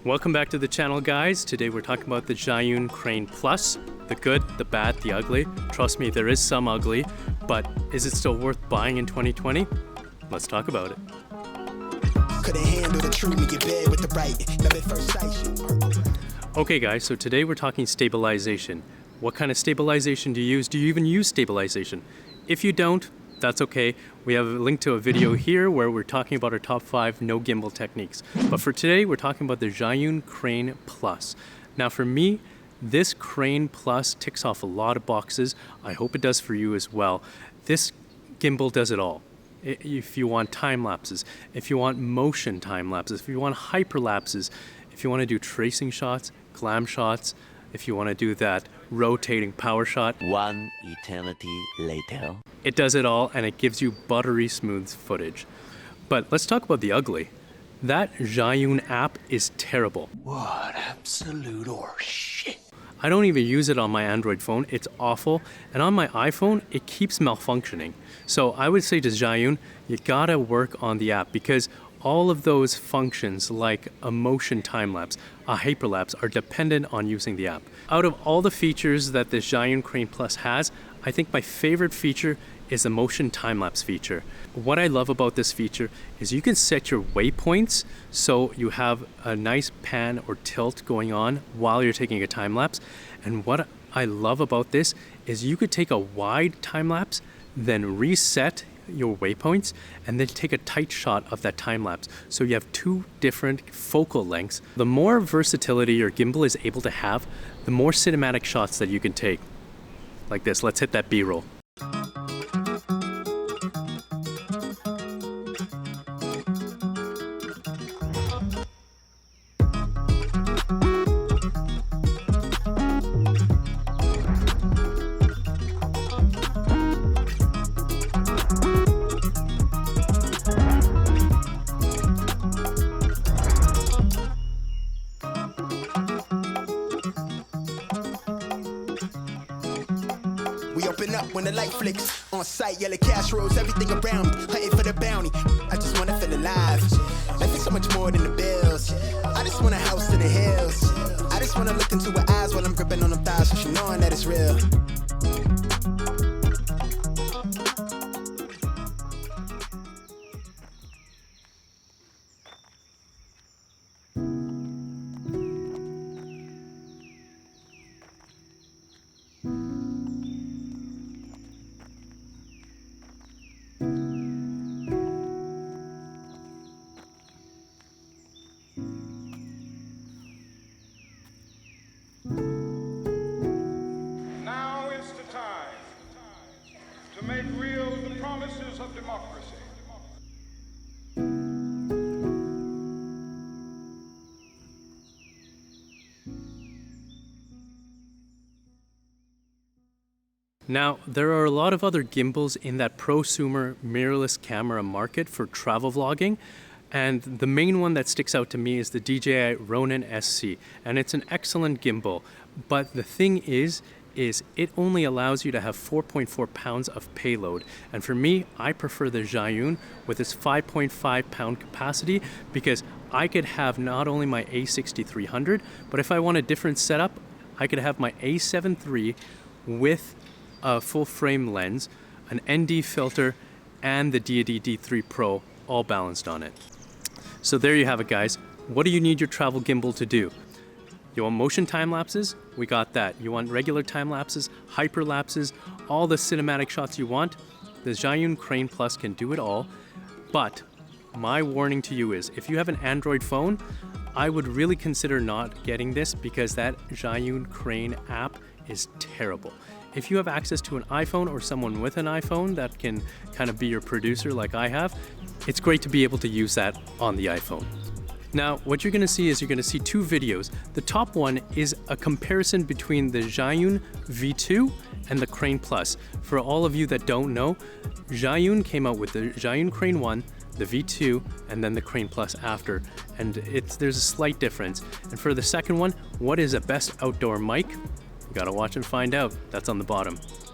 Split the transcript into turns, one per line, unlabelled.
Welcome back to the channel, guys. Today we're talking about the Zhiyun Crane Plus. The good, the bad, the ugly. Trust me, there is some ugly, but is it still worth buying in 2020? Let's talk about it.
Couldn't handle the truth, make it bad with the right. Love at first sight.
Okay guys, so today we're talking stabilization. What kind of stabilization do you use? Do you even use stabilization? If you don't, that's okay. We have a link to a video here where we're talking about our top 5 no gimbal techniques. But for today, we're talking about the Zhiyun Crane Plus. Now for me, this Crane Plus ticks off a lot of boxes. I hope it does for you as well. This gimbal does it all. If you want time lapses, if you want motion time lapses, if you want hyperlapses, if you want to do tracing shots, glam shots, if you want to do that rotating power shot.
One eternity later.
It does it all, and it gives you buttery smooth footage. But let's talk about the ugly. That Zhiyun app is terrible.
What absolute horseshit.
I don't even use it on my Android phone. It's awful. And on my iPhone, it keeps malfunctioning. So I would say to Zhiyun, you gotta work on the app, because all of those functions like a motion time-lapse, a hyperlapse, are dependent on using the app. Out of all the features that this Zhiyun Crane Plus has, I think my favorite feature is the motion time-lapse feature. What I love about this feature is you can set your waypoints so you have a nice pan or tilt going on while you're taking a time-lapse. And what I love about this is you could take a wide time-lapse, then reset your waypoints, and then take a tight shot of that time lapse. So you have 2 different focal lengths. The more versatility your gimbal is able to have, the more cinematic shots that you can take. Like this. Let's hit that B-roll.
We open up when the light flicks. On sight, yellow casseroles, everything around me. Hunting for the bounty. I just wanna feel alive. Life is so much more than the bills. I just want a house in the hills. I just wanna look into her eyes while I'm gripping on them thighs, so she knowing that it's real.
Now is the time to make real the promises of democracy.
Now, there are a lot of other gimbals in that prosumer mirrorless camera market for travel vlogging, and the main one that sticks out to me is the DJI Ronin SC, and it's an excellent gimbal. But the thing is it only allows you to have 4.4 pounds of payload. And for me, I prefer the Zhiyun with its 5.5 pound capacity, because I could have not only my A6300, but if I want a different setup, I could have my A7 III with a full frame lens, an ND filter, and the Deity D3 Pro all balanced on it. So there you have it, guys. What do you need your travel gimbal to do? You want motion time lapses? We got that. You want regular time lapses, hyperlapses, all the cinematic shots you want? The Zhiyun Crane Plus can do it all. But my warning to you is, if you have an Android phone, I would really consider not getting this, because that Zhiyun Crane app is terrible. If you have access to an iPhone or someone with an iPhone that can kind of be your producer like I have, it's great to be able to use that on the iPhone. Now, what you're going to see is you're going to see 2 videos. The top one is a comparison between the Zhiyun V2 and the Crane Plus. For all of you that don't know, Zhiyun came out with the Zhiyun Crane 1, the V2, and then the Crane Plus after. And there's a slight difference. And for the second one, what is a best outdoor mic? You gotta watch and find out. That's on the bottom.